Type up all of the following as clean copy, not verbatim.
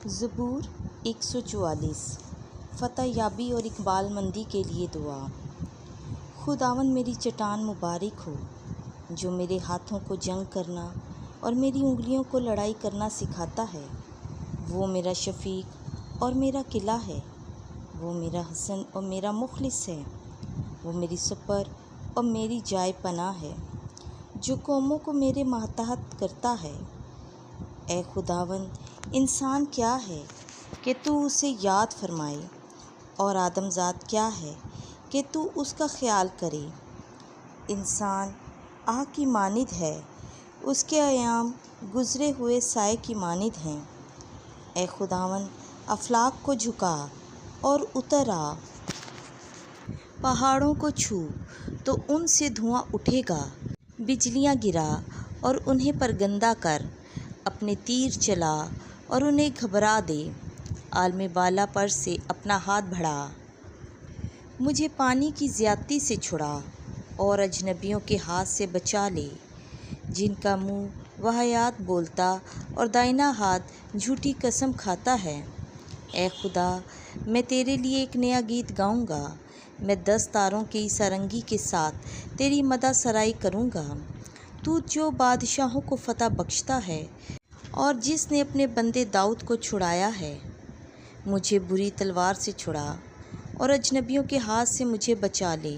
زبور 144 فتح یابی اور اقبال مندی کے لیے دعا۔ خداوند میری چٹان مبارک ہو جو میرے ہاتھوں کو جنگ کرنا اور میری انگلیوں کو لڑائی کرنا سکھاتا ہے۔ وہ میرا شفیق اور میرا قلعہ ہے، وہ میرا حسن اور میرا مخلص ہے، وہ میری سپر اور میری جائے پناہ ہے، جو قوموں کو میرے ماتحت کرتا ہے۔ اے خداوند، انسان کیا ہے کہ تو اسے یاد فرمائے، اور آدم ذات کیا ہے کہ تو اس کا خیال کرے۔ انسان آگ کی مانند ہے، اس کے ایام گزرے ہوئے سائے کی مانند ہیں۔ اے خداوند، افلاک کو جھکا اور اتر آ، پہاڑوں کو چھو تو ان سے دھواں اٹھے گا۔ بجلیاں گرا اور انہیں پرگندہ کر، اپنے تیر چلا اور انہیں گھبرا دے۔ عالم بالا پر سے اپنا ہاتھ بڑھا، مجھے پانی کی زیادتی سے چھڑا اور اجنبیوں کے ہاتھ سے بچا لے، جن کا منہ واہیات بولتا اور دائیں ہاتھ جھوٹی قسم کھاتا ہے۔ اے خدا، میں تیرے لیے ایک نیا گیت گاؤں گا، میں 10 تاروں کی سارنگی کے ساتھ تیری مدح سرائی کروں گا۔ تو جو بادشاہوں کو فتح بخشتا ہے اور جس نے اپنے بندے داؤد کو چھڑایا ہے، مجھے بری تلوار سے چھڑا اور اجنبیوں کے ہاتھ سے مجھے بچا لے،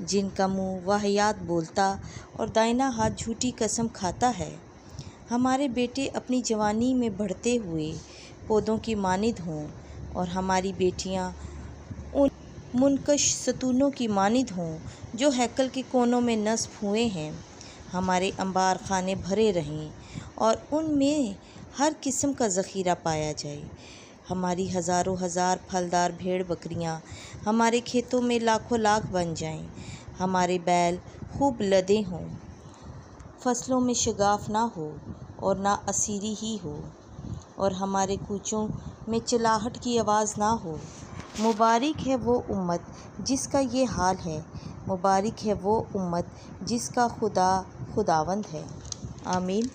جن کا منہ واہیات بولتا اور دائیں ہاتھ جھوٹی قسم کھاتا ہے۔ ہمارے بیٹے اپنی جوانی میں بڑھتے ہوئے پودوں کی مانند ہوں، اور ہماری بیٹیاں ان منقش ستونوں کی مانند ہوں جو ہیکل کے کونوں میں نصب ہوئے ہیں۔ ہمارے انبار خانے بھرے رہیں اور ان میں ہر قسم کا ذخیرہ پایا جائے۔ ہماری ہزاروں ہزار پھلدار بھیڑ بکریاں ہمارے کھیتوں میں لاکھوں لاکھ بن جائیں۔ ہمارے بیل خوب لدے ہوں، فصلوں میں شگاف نہ ہو اور نہ اسیری ہی ہو، اور ہمارے کوچوں میں چلاہٹ کی آواز نہ ہو۔ مبارک ہے وہ امت جس کا یہ حال ہے، مبارک ہے وہ امت جس کا خدا خداوند ہے۔ آمین۔